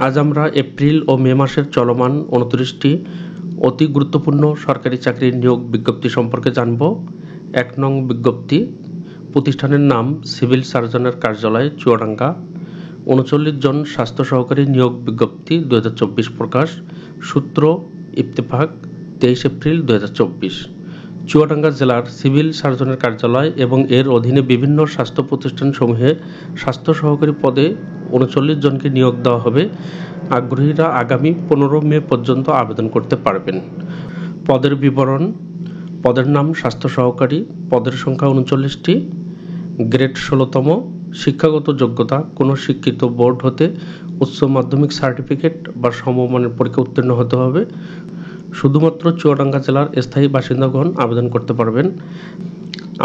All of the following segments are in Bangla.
আজ আমরা এপ্রিল ও মে মাসের চলমান ২৯টি অতি গুরুত্বপূর্ণ সরকারি চাকরির নিয়োগ বিজ্ঞপ্তি সম্পর্কে জানব। ১ নং বিজ্ঞপ্তি, প্রতিষ্ঠানের নাম সিভিল সার্জনের কার্যালয়, চুয়াডাঙ্গা। ৩৯ জন স্বাস্থ্য সহকারী নিয়োগ বিজ্ঞপ্তি ২০২৪ প্রকাশ। সূত্র ইত্তেফাক, ২৩ এপ্রিল ২০২৪। চুয়াডাঙ্গা জেলার সিভিল সার্জনের কার্যালয় এবং এর অধীনে বিভিন্ন স্বাস্থ্য প্রতিষ্ঠানসমূহে স্বাস্থ্য সহকারী পদে ৩৯ জনকে নিয়োগ দেওয়া হবে। আগ্রহীরা আগামী ১৫ মে পর্যন্ত আবেদন করতে পারবেন। পদের বিবরণ: পদের নাম স্বাস্থ্য সহকারী, পদের সংখ্যা ৩৯টি, গ্রেড ১৬তম, শিক্ষাগত যোগ্যতা কোনো শিক্ষিত বোর্ড হতে উচ্চ মাধ্যমিক সার্টিফিকেট বা সমমানের পরীক্ষা উত্তীর্ণ হতে হবে। শুধুমাত্র চুয়াডাঙ্গা জেলার স্থায়ী বাসিন্দাগণ আবেদন করতে পারবেন।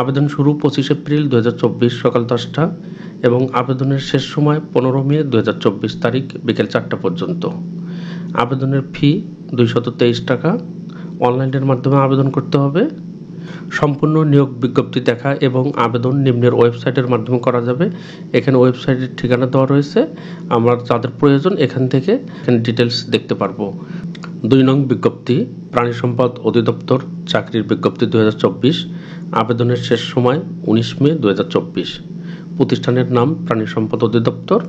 আবেদন শুরু ২৫ এপ্রিল ২০২৪ সকাল ১০টা এবং আবেদনের শেষ সময় ১৫ মে ২০২৪ তারিখ বিকেল ৪টা পর্যন্ত। আবেদনের ফি ২২৩ টাকা। অনলাইনের মাধ্যমে আবেদন করতে হবে। সম্পূর্ণ নিয়োগ বিজ্ঞপ্তি দেখা এবং আবেদন নিম্নের ওয়েবসাইটের মাধ্যমে করা যাবে। এখানে ওয়েবসাইটের ঠিকানা দেওয়া রয়েছে, আমরা যাদের প্রয়োজন এখান থেকে ডিটেলস দেখতে পারবো। ২ নং বিজ্ঞপ্তি, প্রাণী সম্পদ অধিদপ্তর চাকরির বিজ্ঞপ্তি ২০২৪। আবেদনের শেষ সময় ১৯ মে ২০২৪। প্রতিষ্ঠানের নাম প্রাণী সম্পদ অধিদপ্তর।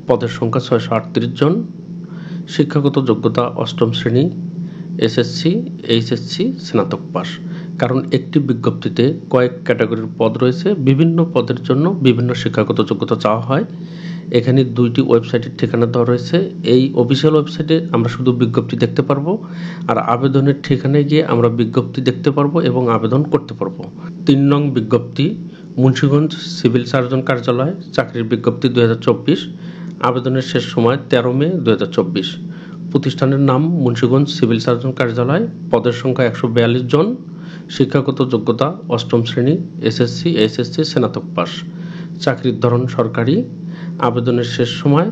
পদের সংখ্যা ৬৩৮ জন। শিক্ষাগত যোগ্যতা অষ্টম শ্রেণী, এসএসসি, এইচএসসি, স্নাতক পাস। কারণ একটি বিজ্ঞপ্তিতে কয়েক ক্যাটাগরির পদ রয়েছে, বিভিন্ন পদের জন্য বিভিন্ন শিক্ষাগত যোগ্যতা চাওয়া হয়। এখানে ২টি ওয়েবসাইটের ঠিকানা দেওয়া রয়েছে। এই অফিসিয়াল ওয়েবসাইটে আমরা শুধু বিজ্ঞপ্তি দেখতে পারবো, আর আবেদনের ঠিকানায় গিয়ে আমরা বিজ্ঞপ্তি দেখতে পারবো এবং আবেদন করতে পারবো। ৩ নং বিজ্ঞপ্তি, মুন্সিগঞ্জ সিভিল সার্জন কার্যালয় চাকরির বিজ্ঞপ্তি ২০২৪। আবেদনের শেষ সময় ১৩ মে ২০২৪। প্রতিষ্ঠানের নাম মুন্সিগঞ্জ সিভিল সার্জন কার্যালয়। পদের সংখ্যা ১৪২ জন। শিক্ষাগত যোগ্যতা অষ্টম শ্রেণী, এসএসসি, এইচএসসি, স্নাতক পাস। চাকরির ধরন সরকারি। আবেদনের শেষ সময়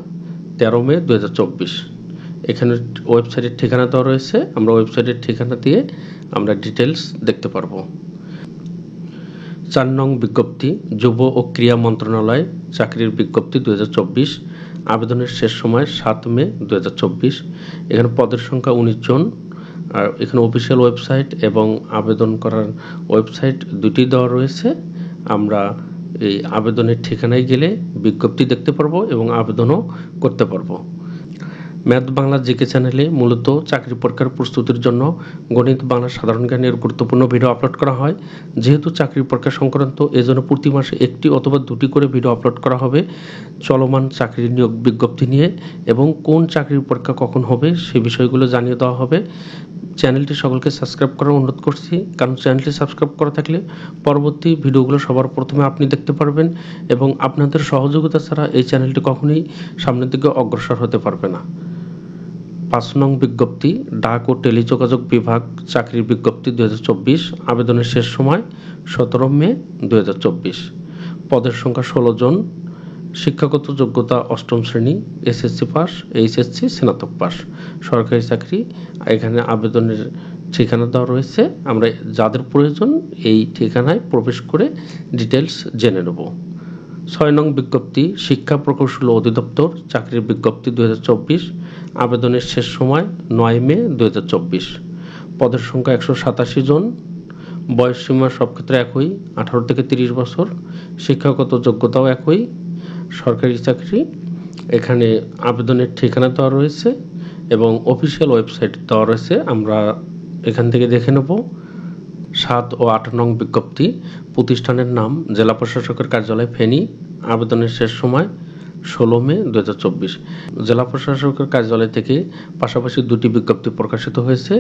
১৩ মে ২০২৪। এখানে ওয়েবসাইটের ঠিকানা দেওয়া রয়েছে, আমরা ওয়েবসাইটের ঠিকানা দিয়ে আমরা ডিটেলস দেখতে পারবো। ৪ নং বিজ্ঞপ্তি, যুব ও ক্রীড়া মন্ত্রণালয় চাকরির বিজ্ঞপ্তি ২০২৪। আবেদনের শেষ সময় ৭ মে ২০২৪। এখানে পদের সংখ্যা ১৯ জন। আর এখানে অফিসিয়াল ওয়েবসাইট এবং আবেদন করার ওয়েবসাইট দুটি দেওয়া রয়েছে। আমরা এই আবেদনের ঠিকানায় গেলে বিজ্ঞপ্তি দেখতে পারবো এবং আবেদনও করতে পারবো। ম্যাথ বাংলা জিকে চ্যানেলে মূলত চাকরি পরীক্ষার প্রস্তুতির জন্য গণিত, বাংলা, সাধারণ জ্ঞানের গুরুত্বপূর্ণ ভিডিও আপলোড করা হয়। যেহেতু চাকরি পরীক্ষা সংক্রান্ত, এজন্য প্রতি মাসে ১টি অথবা ২টি করে ভিডিও আপলোড করা হবে চলমান চাকরির নিয়োগ বিজ্ঞপ্তি নিয়ে, এবং কোন চাকরির পরীক্ষা কখন হবে সে বিষয়গুলো জানিয়ে দেওয়া হবে। চ্যানেলটি সকলকে সাবস্ক্রাইব করার অনুরোধ করছি, কারণ চ্যানেলটি সাবস্ক্রাইব করা থাকলে পরবর্তী ভিডিওগুলো সবার প্রথমে আপনি দেখতে পারবেন এবং আপনাদের সহযোগিতা ছাড়া এই চ্যানেলটি কখনোই সামনের দিকে অগ্রসর হতে পারবে না। ৫ নং বিজ্ঞপ্তি, ডাক ও টেলিযোগাযোগ বিভাগ চাকরির বিজ্ঞপ্তি ২০২৪। আবেদনের শেষ সময় ১৭ মে ২০২৪। পদের সংখ্যা ১৬ জন। শিক্ষাগত যোগ্যতা অষ্টম শ্রেণী, এসএসসি পাস, এইচএসসি, স্নাতক পাস। সরকারি চাকরি। এখানে আবেদনের ঠিকানা দেওয়া রয়েছে, আমরা যাদের প্রয়োজন এই ঠিকানায় প্রবেশ করে ডিটেলস জেনে নেব। ৬ নং বিজ্ঞপ্তি, শিক্ষা প্রকৌশল অধিদপ্তর চাকরির বিজ্ঞপ্তি ২০২৪। আবেদনের শেষ সময় ৯ মে ২০২৪। পদের সংখ্যা ১৮৭ জন। বয়স সীমা সব ক্ষেত্রে একই, ১৮ থেকে ৩০ বছর। শিক্ষাগত যোগ্যতাও একই। সরকারি চাকরি। এখানে আবেদনের ঠিকানা দেওয়া রয়েছে এবং অফিসিয়াল ওয়েবসাইট দেওয়া রয়েছে, আমরা এখান থেকে দেখে নেব। ৭ ও ৮ নং বিজ্ঞপ্তি, প্রতিষ্ঠানের নাম জেলা প্রশাসকের কার্যালয়, ফেনী। আবেদনের শেষ সময় ১৬ মে ২০২৪। জেলা প্রশাসকের কার্যালয় থেকে পাশাপাশি ২টি বিজ্ঞপ্তি প্রকাশিত হয়েছে।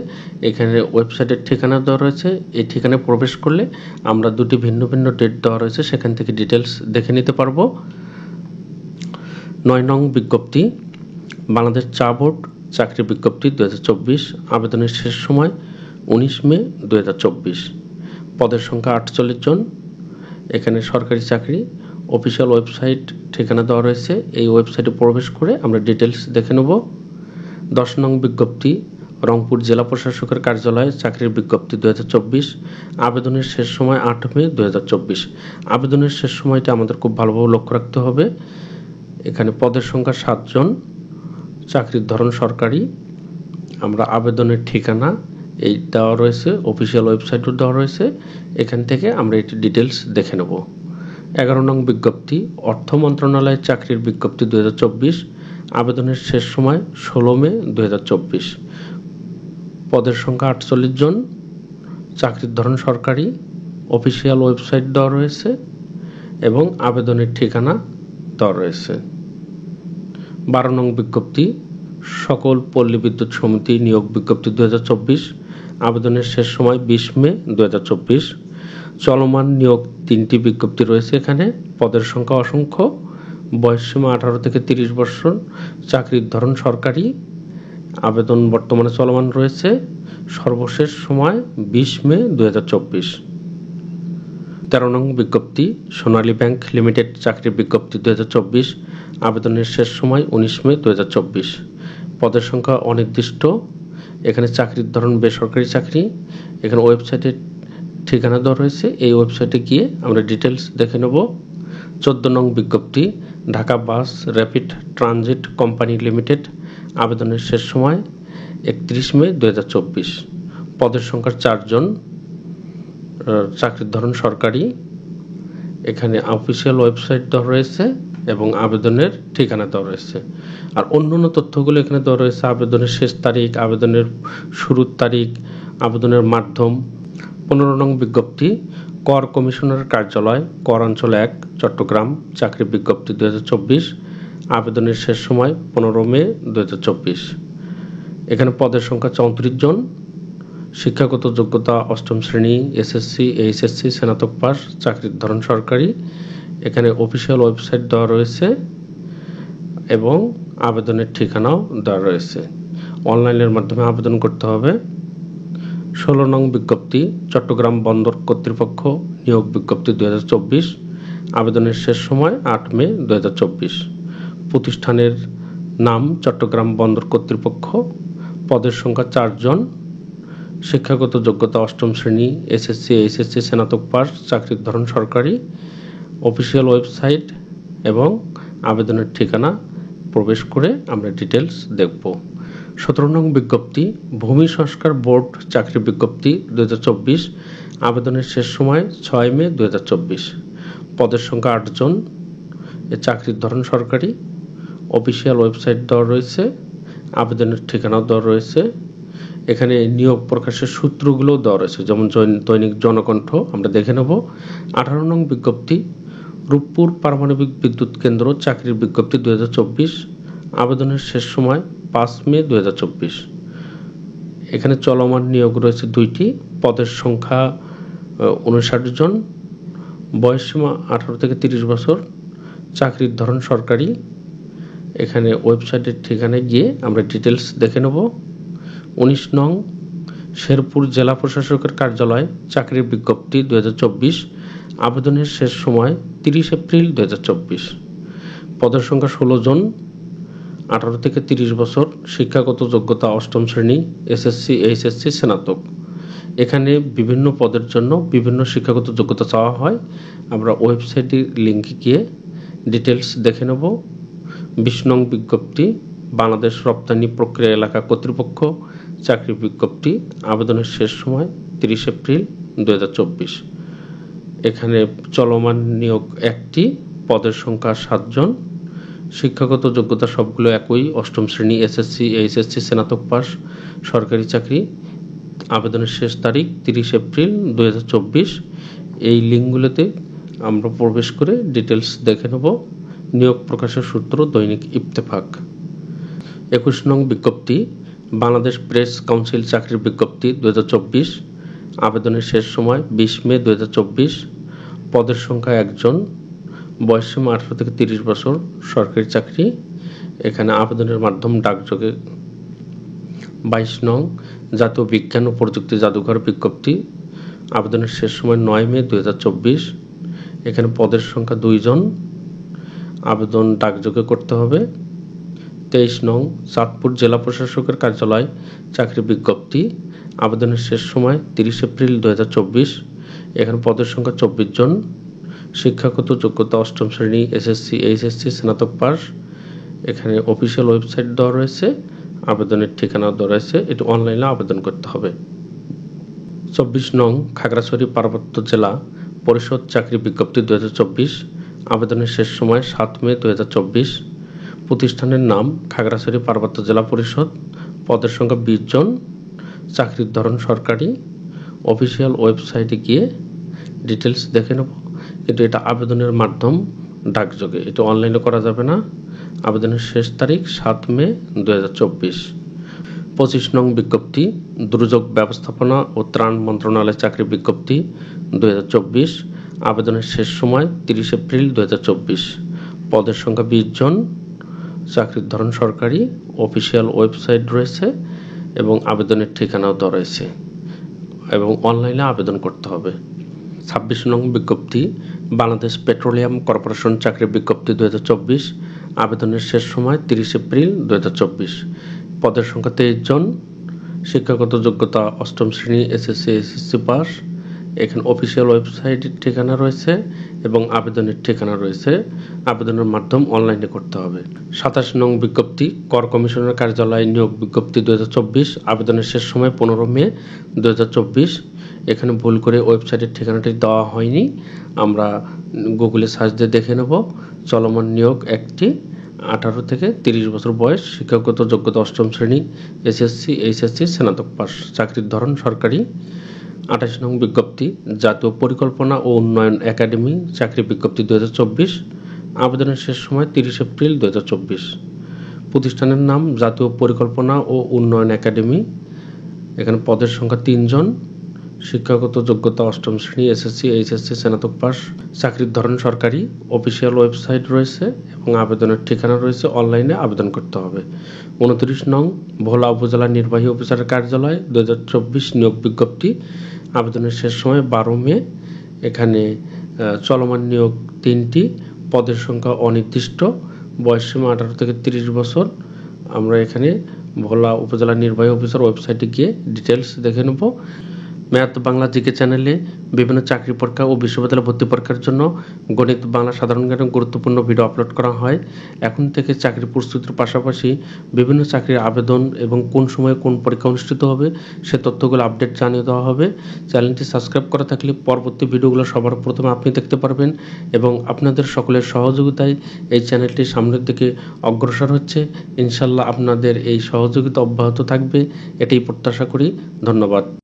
এখানে ওয়েবসাইটের ঠিকানা দেওয়া রয়েছে, এই ঠিকানায় প্রবেশ করলে আমরা ২টি ভিন্ন ভিন্ন ডেট দেওয়া রয়েছে, সেখান থেকে ডিটেলস দেখে নিতে পারবো। ৯ নং বিজ্ঞপ্তি, বাংলাদেশ চা বোর্ড চাকরি বিজ্ঞপ্তি ২০২৪। আবেদনের শেষ সময় ১৯ মে ২০২৪। পদের সংখ্যা ৪৮ জন। এখানে সরকারি চাকরি। অফিসিয়াল ওয়েবসাইট ঠিকানা দেওয়া রয়েছে, এই ওয়েবসাইটে প্রবেশ করে আমরা ডিটেলস দেখে নেব। ১০ নং বিজ্ঞপ্তি, রংপুর জেলা প্রশাসকের কার্যালয়ে চাকরির বিজ্ঞপ্তি ২০২৪। আবেদনের শেষ সময় ৮ মে ২০২৪। আবেদনের শেষ সময়টা আমাদের খুব ভালোভাবে লক্ষ্য রাখতে হবে। এখানে পদের সংখ্যা ৭ জন। চাকরির ধরন সরকারি। আমরা আবেদনের ঠিকানা এই দেওয়া রয়েছে, অফিসিয়াল ওয়েবসাইটও দেওয়া রয়েছে, এখান থেকে আমরা এটি ডিটেলস দেখে নেব। 11 নং বিজ্ঞপ্তি, অর্থ মন্ত্রণালয়ের চাকরির বিজ্ঞপ্তি 2024। আবেদনের শেষ সময় 16 মে 2024। পদের সংখ্যা 48 জন। চাকরির ধরন সরকারি। অফিসিয়াল ওয়েবসাইট দেওয়া রয়েছে এবং আবেদনের ঠিকানা দেওয়া রয়েছে। 12 নং বিজ্ঞপ্তি, সকল পল্লী বিদ্যুৎ সমিতি নিয়োগ বিজ্ঞপ্তি 2024। আবেদনের শেষ সময় 20 মে 2024। চলমান নিয়োগ 3টি বিজ্ঞপ্তি রয়েছে এখানে। পদের সংখ্যা অসংখ্য। বয়সসীমা 18 থেকে 30 বছর। চাকরির ধরন সরকারি। আবেদন বর্তমানে চলমান রয়েছে। সর্বশেষ সময় 20 মে 2024। 13 নং বিজ্ঞপ্তি, সোনালী ব্যাংক লিমিটেড চাকরির বিজ্ঞপ্তি 2024। আবেদনের শেষ সময় 19 মে 2024। পদের সংখ্যা অনির্দিষ্ট। এখানে চাকরির ধরন বেসরকারি চাকরি। এখানে ওয়েবসাইটের ঠিকানা দেওয়া রয়েছে, এই ওয়েবসাইটে গিয়ে আমরা ডিটেলস দেখে নেব। 14 নং বিজ্ঞপ্তি, ঢাকা বাস র্যাপিড ট্রানজিট কোম্পানি লিমিটেড। আবেদনের শেষ সময় 31 মে 2024। পদের সংখ্যা 4 জন। চাকরির ধরন সরকারি। এখানে অফিসিয়াল ওয়েবসাইট দেওয়া রয়েছে এবং আবেদনের ঠিকানা দেওয়া রয়েছে। আর অন্যান্য তথ্যগুলো এখানে দেওয়া রয়েছে, আবেদনের শেষ তারিখ, আবেদনের শুরুর তারিখ, আবেদনের মাধ্যম। 15 নং বিজ্ঞপ্তি, কর কমিশনারের কার্যালয়, কর অঞ্চল 1, চট্টগ্রাম, চাকরি বিজ্ঞপ্তি 2024। আবেদনের শেষ সময় 15 মে 2024। এখানে পদের সংখ্যা 34 জন। শিক্ষাগত যোগ্যতা 8ম শ্রেণী, এসএসসি, এইচএসসি, স্নাতক পাস। চাকরির ধরন সরকারি। এখানে অফিসিয়াল ওয়েবসাইট দেওয়া রয়েছে এবং আবেদনের ঠিকানাও দেওয়া রয়েছে। অনলাইনের মাধ্যমে আবেদন করতে হবে। 16 নং বিজ্ঞপ্তি, চট্টগ্রাম বন্দর কর্তৃপক্ষ নিয়োগ বিজ্ঞপ্তি 2024। আবেদনের শেষ সময় 8 মে 2024। প্রতিষ্ঠানের নাম চট্টগ্রাম বন্দর কর্তৃপক্ষ। পদের সংখ্যা 4 জন। শিক্ষাগত যোগ্যতা 8ম শ্রেণী, এসএসসি, এইচএসসি, স্নাতক পাস। চাকরির ধরন সরকারি। অফিসিয়াল ওয়েবসাইট এবং আবেদনের ঠিকানা প্রবেশ করে আমরা ডিটেলস দেখব। 17 নং বিজ্ঞপ্তি, ভূমি সংস্কার বোর্ড চাকরি বিজ্ঞপ্তি 2024। আবেদনের শেষ সময় 6 মে 2024। পদের সংখ্যা 8 জন। এ চাকরির ধরন সরকারি। অফিসিয়াল ওয়েবসাইট দেওয়া রয়েছে, আবেদনের ঠিকানাও দেওয়া রয়েছে। এখানে নিয়োগ প্রকাশের সূত্রগুলোও দেওয়া রয়েছে, যেমন দৈনিক জনকণ্ঠ। আমরা দেখে নেব। 18 নং বিজ্ঞপ্তি, রূপপুর পারমাণবিক বিদ্যুৎ কেন্দ্র চাকরির বিজ্ঞপ্তি 2024। আবেদনের শেষ সময় 5 মে 2024। এখানে চলমান নিয়োগ রয়েছে 2টি। পদের সংখ্যা 59 জন। বয়সসীমা 18 থেকে 30 বছর। চাকরির ধরন সরকারি। এখানে ওয়েবসাইটের ঠিকানায় গিয়ে আমরা ডিটেলস দেখে নেব। 19 নং, শেরপুর জেলা প্রশাসকের কার্যালয় চাকরির বিজ্ঞপ্তি 2024। আবেদনের শেষ সময় 30 এপ্রিল 2024। পদের সংখ্যা 16 জন। 18 থেকে 30 বছর। শিক্ষাগত যোগ্যতা 8ম শ্রেণী, এসএসসি, এইচএসসি, স্নাতক। এখানে বিভিন্ন পদের জন্য বিভিন্ন শিক্ষাগত যোগ্যতা চাওয়া হয়। আমরা ওয়েবসাইটের লিঙ্কে গিয়ে ডিটেলস দেখে নেব। 20 নং বিজ্ঞপ্তি, বাংলাদেশ রপ্তানি প্রক্রিয়া এলাকা কর্তৃপক্ষ চাকরি বিজ্ঞপ্তি। আবেদনের শেষ সময় 30 এপ্রিল 2024। এখানে চলমান নিয়োগ 1টি। পদের সংখ্যা 7 জন। শিক্ষাগত যোগ্যতা সবগুলো একই, 8ম শ্রেণী, এসএসসি, এইচএসসি, স্নাতক পাস। সরকারি চাকরি। আবেদনের শেষ তারিখ 30 এপ্রিল 2024। এই লিঙ্কগুলোতে আমরা প্রবেশ করে ডিটেলস দেখে নেব। নিয়োগ প্রকাশের সূত্র দৈনিক ইত্তেফাক। 21 নং বিজ্ঞপ্তি, বাংলাদেশ প্রেস কাউন্সিল চাকরির বিজ্ঞপ্তি 2024। আবেদনের শেষ সময় 20 মে 2024। পদের সংখ্যা 1 জন। বয়সসীমা 18 থেকে 30 বছর। সরকারি চাকরি। এখানে আবেদনের মাধ্যম ডাকযোগে। 22 নং, জাতীয় বিজ্ঞান ও প্রযুক্তি জাদুঘর বিজ্ঞপ্তি। আবেদনের শেষ সময় 9 মে 2024। এখানে পদের সংখ্যা 2 জন। আবেদন ডাকযোগে করতে হবে। 23 নং, চাঁদপুর জেলা প্রশাসকের কার্যালয় চাকরি বিজ্ঞপ্তি। আবেদনের শেষ সময় 30 এপ্রিল 2024। এখানে পদের সংখ্যা 24 জন। শিক্ষাগত যোগ্যতা 8ম শ্রেণী, এসএসসি, এইচএসসি, স্নাতক পাস। এখানে অফিসিয়াল ওয়েবসাইট দেওয়া রয়েছে, আবেদনের ঠিকানা দেওয়া রয়েছে, এটি অনলাইনে আবেদন করতে হবে। 24 নং খাগড়াছড়ি পার্বত্য জেলা পরিষদ চাকরি বিজ্ঞপ্তি 2024। আবেদনের শেষ সময় 7 মে 2024। প্রতিষ্ঠানের নাম খাগড়াছড়ি পার্বত্য জেলা পরিষদ। পদের সংখ্যা 20 জন। চাকরির ধরন সরকারি। অফিসিয়াল ওয়েবসাইটে গিয়ে ডিটেলস দেখে নেব, কিন্তু এটা আবেদনের মাধ্যম ডাকযোগে, এটা অনলাইনে করা যাবে না। আবেদনের শেষ তারিখ 7 মে 2024। 25 নং বিজ্ঞপ্তি দুর্যোগ ব্যবস্থাপনা ও ত্রাণ মন্ত্রণালয় চাকরি বিজ্ঞপ্তি 2024। আবেদনের শেষ সময় 30 এপ্রিল 2024। পদের সংখ্যা 20 জন। চাকরির ধরন সরকারি। অফিসিয়াল ওয়েবসাইট রয়েছে এবং আবেদনের ঠিকানাও দেওয়া রয়েছে এবং অনলাইনে আবেদন করতে হবে। 26 নং বিজ্ঞপ্তি বাংলাদেশ পেট্রোলিয়াম কর্পোরেশন চাকরি বিজ্ঞপ্তি 2024। আবেদনের শেষ সময় 30 এপ্রিল 2024। পদের সংখ্যা 23 জন। শিক্ষাগত যোগ্যতা 8ম শ্রেণী এসএসসি পাস। এখানে অফিসিয়াল ওয়েবসাইটের ঠিকানা রয়েছে এবং আবেদনের ঠিকানা রয়েছে। আবেদনের মাধ্যম অনলাইনে করতে হবে। 27 নং বিজ্ঞপ্তি কর কমিশনার কার্যালয় নিয়োগ বিজ্ঞপ্তি 2024। আবেদনের শেষ সময় 15 মে 2024। এখানে ভুল করে ওয়েবসাইটের ঠিকানাটি দেওয়া হয়নি, আমরা গুগলে সার্চ দিয়ে দেখে নেব। চলমান নিয়োগ একটি 18 থেকে 30 বছর বয়স, শিক্ষাগত যোগ্যতা 8ম শ্রেণী এসএসসি এইচএসসি স্নাতক পাস। চাকরির ধরন সরকারি। 28 নং বিজ্ঞপ্তি জাতীয় পরিকল্পনা ও উন্নয়ন একাডেমি চাকরি বিজ্ঞপ্তি 2024। আবেদনের শেষ সময় 30 এপ্রিল 2024। প্রতিষ্ঠানের নাম জাতীয় পরিকল্পনা ও উন্নয়ন একাডেমি। এখানে পদের সংখ্যা 3 জন। শিক্ষাগত যোগ্যতা 8ম শ্রেণী এসএসসি এইচএসসি স্নাতক পাস। চাকরির ধরন সরকারি। অফিসিয়াল ওয়েবসাইট রয়েছে এবং আবেদনের ঠিকানা রয়েছে, অনলাইনে আবেদন করতে হবে। 29 নং ভোলা উপজেলা নির্বাহী অফিসারের কার্যালয় 2024 নিয়োগ বিজ্ঞপ্তি। আবেদনের শেষ সময় 12 মে। এখানে চলমান নিয়োগ 3টি। পদের সংখ্যা অনির্দিষ্ট। বয়সসীমা 18 থেকে 30 বছর। আমরা এখানে ভোলা উপজেলা নির্বাহী অফিসার ওয়েবসাইটে গিয়ে ডিটেলস দেখে নেব। ম্যাথ বাংলা জিকে চ্যানেলে বিভিন্ন চাকরি পরীক্ষা ও বিশ্ববিদ্যালয় ভর্তি পরীক্ষার জন্য গণিত, বাংলা, সাধারণ জ্ঞানের গুরুত্বপূর্ণ ভিডিও আপলোড করা হয়। এখন থেকে চাকরি প্রস্তুতির পাশাপাশি বিভিন্ন চাকরির আবেদন এবং কোন সময়ে কোন পরীক্ষা অনুষ্ঠিত হবে সে তথ্যগুলো আপডেট জানিয়ে দেওয়া হবে। চ্যানেলটি সাবস্ক্রাইব করা থাকলে পরবর্তী ভিডিওগুলো সবার প্রথমে আপনি দেখতে পারবেন এবং আপনাদের সকলের সহযোগিতায় এই চ্যানেলটি সামনের দিকে অগ্রসর হচ্ছে। ইনশাল্লাহ আপনাদের এই সহযোগিতা অব্যাহত থাকবে, এটাই প্রত্যাশা করি। ধন্যবাদ।